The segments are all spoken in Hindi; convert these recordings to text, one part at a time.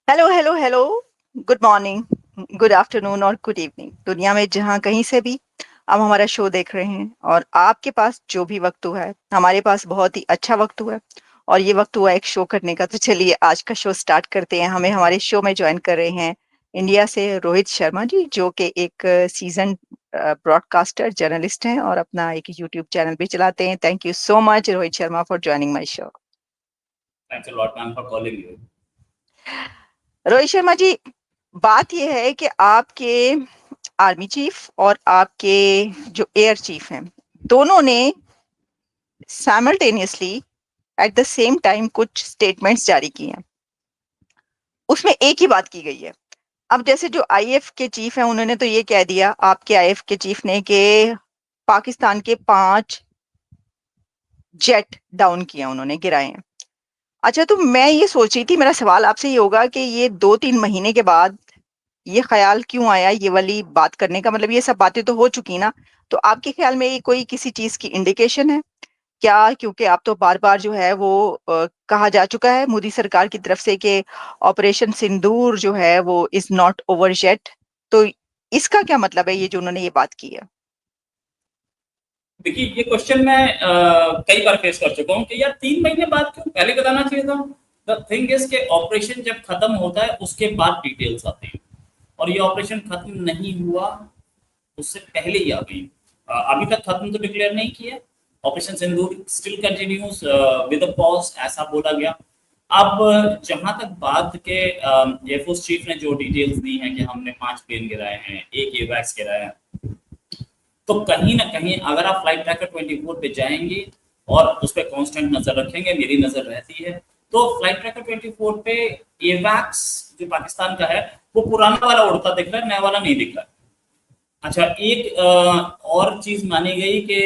Hello hello hello. Good morning, good afternoon और गुड इवनिंग। दुनिया में जहां कहीं से भी आप हमारा शो देख रहे हैं और आपके पास जो भी वक्त हुआ है, हमारे पास बहुत ही अच्छा वक्त हुआ है और ये वक्त हुआ है एक शो करने का। तो चलिए आज का शो स्टार्ट करते हैं। हमें हमारे शो में ज्वाइन कर रहे हैं इंडिया से रोहित शर्मा जी, जो कि एक सीजन ब्रॉडकास्टर जर्नलिस्ट हैं और अपना एक यूट्यूब चैनल भी चलाते हैं। Thank you so much Rohit Sharma for joining my show. Thanks a lot, ma'am, for calling you. Rohit Sharma ji, बात यह है कि आपके आर्मी चीफ और आपके जो एयर चीफ हैं, दोनों ने simultaneously at the same time कुछ स्टेटमेंट्स जारी किए हैं। उसमें एक ही बात की गई है। अब जैसे जो आईएफ के चीफ हैं, उन्होंने तो ये कह दिया, आपके आईएफ के चीफ ने, कि पाकिस्तान के 5 जेट डाउन किया, उन्होंने गिराए हैं। अच्छा, तो मैं ये सोच रही थी, मेरा सवाल आपसे ये होगा कि ये 2-3 महीने के बाद ये ख्याल क्यों आया ये वाली बात करने का? मतलब ये सब बातें तो हो चुकी ना। तो आपके ख्याल में ये कोई किसी चीज की इंडिकेशन है क्या? क्योंकि आप तो बार बार जो है वो कहा जा चुका है मोदी सरकार की तरफ से कि ऑपरेशन सिंदूर जो है वो इज नॉट ओवर येट। तो इसका क्या मतलब है, ये जो उन्होंने ये बात की है? देखिए, ये क्वेश्चन मैं कई बार फेस कर चुका हूँ कि यार 3 महीने बाद क्यों, पहले बताना चाहिए था। द थिंग इज के ऑपरेशन जब खत्म होता है उसके बाद डिटेल्स आती है, और ये ऑपरेशन खत्म नहीं हुआ, उससे पहले ही आ गई। अभी तक खत्म तो डिक्लेयर नहीं किया। Operation Sindoor still continues with a pause, ऐसा बोला गया। अब जहां तक बात के एयरफोर्स चीफ ने जो डिटेल्स दी हैं कि हमने 5 प्लेन गिराए हैं, एक एवैक्स गिराया है, तो कहीं ना कहीं अगर आप फ्लाइट ट्रैकर 24 पे जाएंगे और उस पर कांस्टेंट नजर रखेंगे, मेरी नजर रहती है, तो फ्लाइट ट्रैकर 24 पे एवैक्स जो पाकिस्तान का है वो पुराना वाला उड़ता दिख रहा है, नया वाला नहीं दिख रहा है। अच्छा, एक और चीज मानी गई कि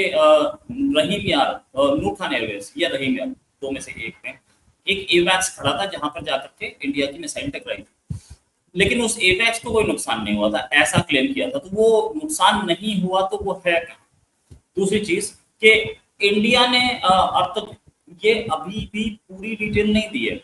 रहीम यार, नूर खान एयरवेज या रहीम यार, दो में से एक में एक एवैक्स खड़ा था जहां पर जाकर के इंडिया की मिसाइल टकराई थी, लेकिन उस एपेक्स को कोई नुकसान नहीं हुआ था, ऐसा क्लेम किया था। तो वो नुकसान नहीं हुआ तो वो है क्या? दूसरी चीज कि इंडिया ने अब तक ये अभी भी पूरी डिटेल नहीं दी है।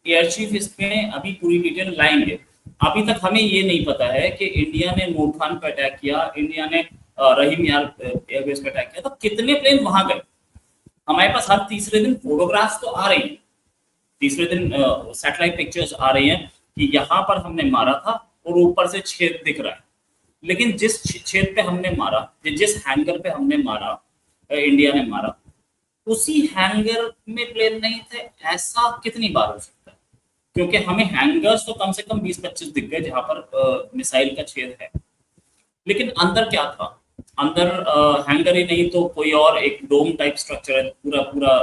एयर चीफ इसमें अभी पूरी डिटेल लाएंगे। अभी तक हमें ये नहीं पता है कि इंडिया ने नूर खान पर अटैक किया, इंडिया ने रहीम यार एयरबेस पर अटैक किया, तो कितने प्लेन वहां गए। हमारे पास हर तीसरे दिन फोटोग्राफ्स तो आ रही हैं, तीसरे दिन सैटेलाइट पिक्चर्स आ रही हैं कि यहाँ पर हमने मारा था और ऊपर से छेद दिख रहा है। लेकिन जिस छेद पे हमने मारा, जिस हैंगर पे हमने मारा, इंडिया ने मारा, उसी हैंगर में प्लेन नहीं थे, ऐसा कितनी बार हो सकता है? क्योंकि हमें हैंगर्स तो कम से कम 20-25 दिख गए जहां पर मिसाइल का छेद है, लेकिन अंदर क्या था? अंदर हैंगर ही नहीं तो कोई और एक डोम टाइप स्ट्रक्चर है, पूरा पूरा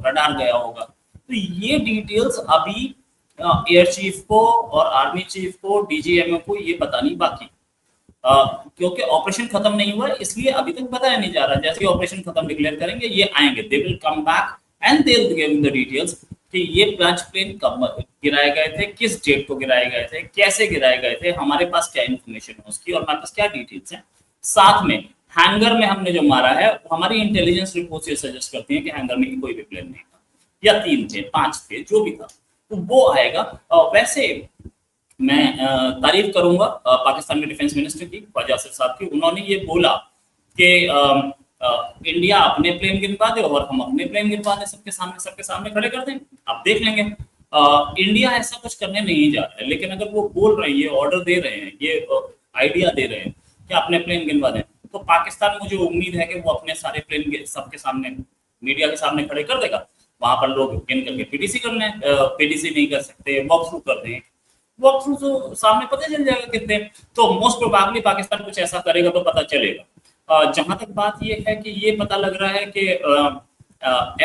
रडार गया होगा। तो ये डिटेल्स अभी एयर चीफ को और आर्मी चीफ को, डीजीएमओ को ये बतानी बाकी। क्योंकि ऑपरेशन खत्म नहीं हुआ है, इसलिए अभी तक बताया नहीं जा रहा। जैसे ही ऑपरेशन खत्म डिक्लेयर करेंगे, ये आएंगे, they will come back and they will give the details कि ये 5 प्लेन कब गिराए गए थे, किस जेट को गिराए गए थे, कैसे गिराए गए थे, हमारे पास क्या इन्फॉर्मेशन है उसकी, और हमारे पास क्या डिटेल्स हैं। साथ में हैंगर में हमने जो मारा है, हमारी इंटेलिजेंस रिपोर्ट ये सजेस्ट करती है कि हैंगर में कोई भी प्लेन नहीं था, या 3 थे, 5 थे, जो भी था, तो वो आएगा। वैसे मैं तारीफ करूंगा पाकिस्तान के डिफेंस मिनिस्टर की, ख्वाजा आसिफ साहब की। उन्होंने ये बोला कि इंडिया अपने प्लेन गिनवा दे और हम अपने प्लेन गिनवा दें, सबके सामने खड़े कर दें, आप देख लेंगे। इंडिया ऐसा कुछ करने नहीं जा रहा है, लेकिन अगर वो बोल रहे हैं, ये ऑर्डर दे रहे हैं, ये आइडिया दे रहे हैं कि अपने प्लेन गिनवा दें, तो पाकिस्तान, मुझे उम्मीद है कि वो अपने सारे प्लेन सबके सामने, मीडिया के सामने खड़े कर देगा। वहां पर लोग गिन करके पीटीसी करने, पीटीसी नहीं कर सकते, वॉक थ्रू कर दें, वॉक थ्रू तो सामने पता चल जाएगा कितने। तो मोस्ट प्रोबेबली पाकिस्तान कुछ ऐसा करेगा तो पता चलेगा। जहां तक बात ये है कि ये पता लग रहा है कि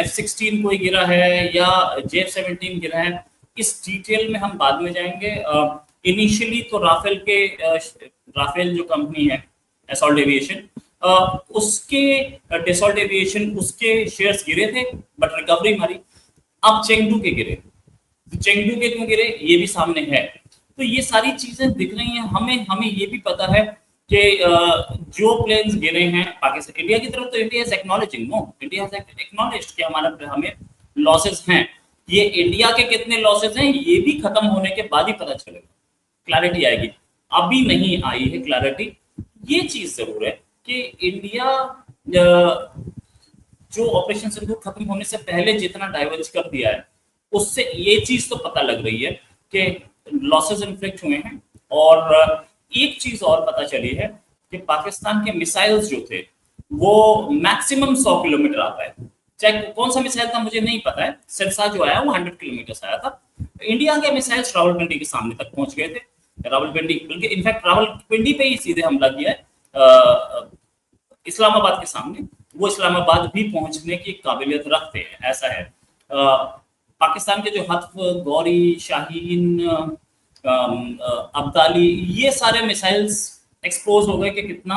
F-16 कोई गिरा है या JF-17 गिरा है, इस डिटेल में हम बाद में जाएंगे। इनिशियली तो राफेल जो कंपनी है, एसॉल्ट एविएशन, उसके डेसॉल्ट एविएशन, उसके शेयर्स गिरे थे, बट रिकवरी मारी। अब चेंगडू के गिरे, चेंगडू के क्यों गिरे ये भी सामने है। तो ये सारी चीजें दिख रही हैं हमें। हमें ये भी पता है कि जो प्लेन्स गिरे हैं पाकिस्तान, इंडिया की तरफ तो India is acknowledging, no, India has acknowledged कि हमारा, हमें लॉसेस हैं। ये इंडिया के कितने लॉसेस हैं ये भी खत्म होने के बाद ही पता चलेगा, क्लैरिटी आएगी। अभी नहीं आई है क्लैरिटी। ये चीज जरूर है कि इंडिया जो ऑपरेशन सिंदूर खत्म होने से पहले जितना डाइवर्ज कर दिया है, उससे ये चीज तो पता लग रही है कि लॉसेस इन्फ्लिक्ट हुए हैं। और एक चीज और पता चली है कि पाकिस्तान के मिसाइल्स जो थे वो मैक्सिमम 100 किलोमीटर आता है। चाहे कौन सा मिसाइल था मुझे नहीं पता है, सिरसा जो आया वो 100 किलोमीटर आया था। इंडिया के मिसाइल्स रावलपिंडी के सामने तक पहुंच गए थे। रावलपिंडी बल्कि इनफैक्ट रावलपिंडी पे ही सीधे हमला किया है इस्लामाबाद के सामने। वो इस्लामाबाद भी पहुंचने की काबिलियत रखते हैं, ऐसा है। पाकिस्तान के जो हत्फ, गौरी, शाहीन, अब्दाली, ये सारे मिसाइल्स एक्सपोज हो गए कि कितना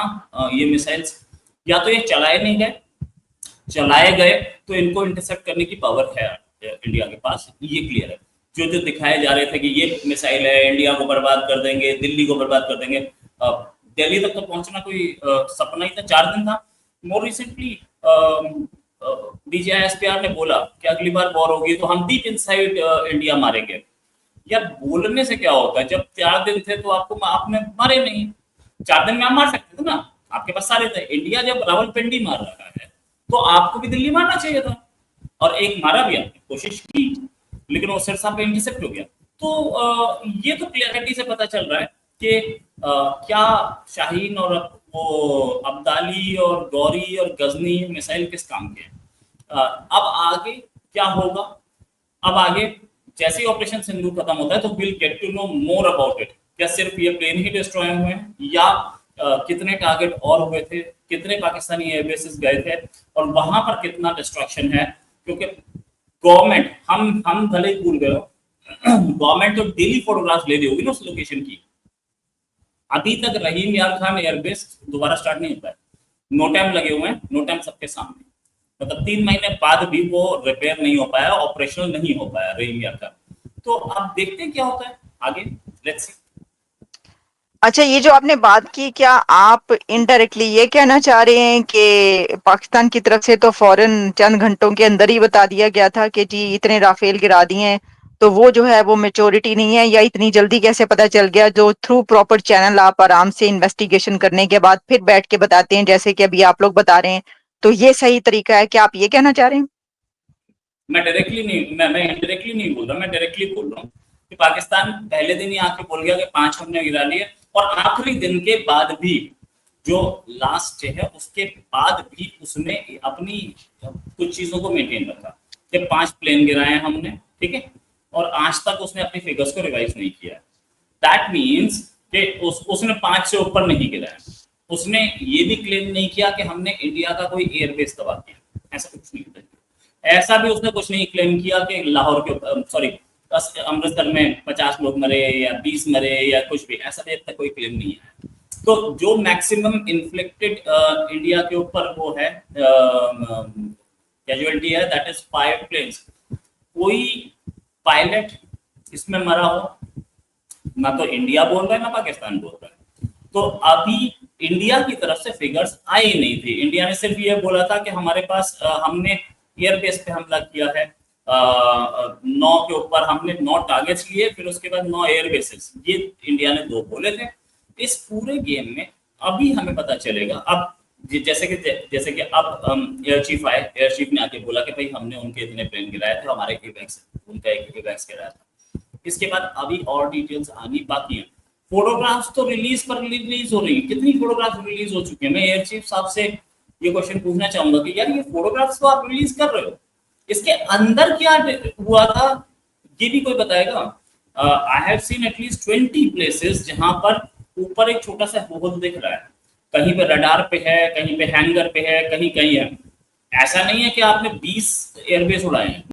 ये मिसाइल्स या तो ये चलाए नहीं गए, चलाए गए तो इनको इंटरसेप्ट करने की पावर है इंडिया के पास, ये क्लियर है। जो जो दिखाए जा रहे थे कि ये मिसाइल है इंडिया को बर्बाद कर देंगे, दिल्ली को बर्बाद कर देंगे, दिल्ली तक तो पहुंचना कोई सपना ही था, 4 दिन था। मोर रिसेंटली DGI-SPR ने बोला कि अगली बार वॉर होगी तो हम डीप इनसाइड इंडिया मारेंगे। यार बोलने से क्या होता है, जब 4 दिन थे तो आपने मारे नहीं, 4 दिन में आप मार सकते थे ना, आपके पास सारे थे। इंडिया जब रावलपिंडी मार रहा है तो आपको भी दिल्ली मारना चाहिए था, और एक मारा भी, आपने कोशिश की लेकिन वो सिरसा पे इंटरसेप्ट हो गया। तो ये तो क्लियरिटी से पता चल रहा है कि क्या शाहीन और वो अब्दाली और गौरी और गजनी मिसाइल किस काम के हैं। अब आगे क्या होगा, अब आगे जैसे ही ऑपरेशन सिंदूर खत्म होता है तो will get to know more about it. क्या सिर्फ ये प्लेन ही डिस्ट्रॉय हुए हैं या कितने टारगेट और हुए थे, कितने पाकिस्तानी एयरबेसेस गए थे और वहां पर कितना डिस्ट्रक्शन है। क्योंकि गवर्नमेंट, हम भले ही भूल गए हो, गवर्नमेंट तो डेली फोटोग्राफ्स ले रही होगी ना उस लोकेशन की। अभी तक रहीम यार खान एयरबेस दोबारा स्टार्ट नहीं होता है, नो टाइम लगे हुए हैं, नो टाइम सबके सामने, मतलब 3 महीने बाद भी वो रिपेयर नहीं हो पाया, ऑपरेशनल नहीं हो पाया रहीम यार खान। तो अब देखते हैं क्या होता है आगे, लेट्स सी। अच्छा, ये जो आपने बात की, क्या आप इनडायरेक्टली ये कहना चाह रहे हैं कि पाकिस्तान की तरफ से तो फौरन चंद घंटों के अंदर ही बता दिया गया था कि जी इतने राफेल गिरा दिए हैं, तो वो जो है वो मेच्योरिटी नहीं है, या इतनी जल्दी कैसे पता चल गया? जो थ्रू प्रॉपर चैनल आप आराम से इन्वेस्टिगेशन करने के बाद फिर बैठ के बताते हैं, जैसे कि अभी आप लोग बता रहे हैं, तो ये सही तरीका है? क्या आप ये कहना चाह रहे हैं? मैं डायरेक्टली नहीं, मैं इनडायरेक्टली नहीं बोल रहा, मैं डायरेक्टली बोल रहा हूँ कि पाकिस्तान पहले दिन ही आके बोल गया कि 5 हमने गिरा लिए, और आखिरी दिन के बाद भी, जो लास्ट है उसके बाद भी उसने अपनी कुछ चीजों को मेंटेन रखा कि 5 प्लेन गिराए हमने, ठीक है, और आज तक उसने अपनी फिगर्स को रिवाइज नहीं किया। दैट मीन्स कि उसने 5 से ऊपर नहीं गिराया। उसने ये भी क्लेम नहीं किया कि हमने इंडिया का कोई एयरबेस तबाह किया, ऐसा कुछ नहीं होता। ऐसा भी उसने कुछ नहीं क्लेम किया कि लाहौर के सॉरी अमृतसर में 50 लोग मरे या 20 मरे या कुछ भी, ऐसा भी अब तक कोई क्लेम नहीं है। तो जो मैक्सिमम इन्फ्लिक्टेड इंडिया के ऊपर वो है कैजुअलिटी है, दैट इज 5 प्लेन्स। कोई पायलट इसमें मरा हो, ना तो इंडिया बोल रहा है ना पाकिस्तान बोल रहा है। तो अभी इंडिया की तरफ से फिगर्स आई नहीं थी। इंडिया ने सिर्फ ये बोला था कि हमारे पास हमने एयरबेस पे हमला किया है, 9 के ऊपर हमने 9 टारगेट्स लिए, फिर उसके बाद 9 एयरबेसेस, ये इंडिया ने 2 बोले थे। इस पूरे गेम में अभी हमें पता चलेगा। अब जैसे कि अब एयर चीफ आए, एयर चीफ ने आके बोला कि भाई हमने उनके इतने प्लेन गिराए थे, हमारे एवेक्स, उनका एक एवेक्स गिराया था। इसके बाद अभी और डिटेल्स आनी बाकी हैं। फोटोग्राफ्स तो रिलीज पर रिलीज हो रही है, कितनी फोटोग्राफ रिलीज हो चुकी है। मैं एयर चीफ साहब से ये क्वेश्चन पूछना चाहूंगा कि यार ये फोटोग्राफ्स तो आप रिलीज कर रहे हो, इसके अंदर क्या हुआ था ये भी कोई बताएगा? I have seen at least 20 places जहां पर ऊपर एक छोटा सा होल दिख रहा है, कहीं पे रडार पे है, कहीं पे हैंगर पे है, कहीं कहीं है। ऐसा नहीं है कि आपने 20 एयरबेस उड़ाए हैं।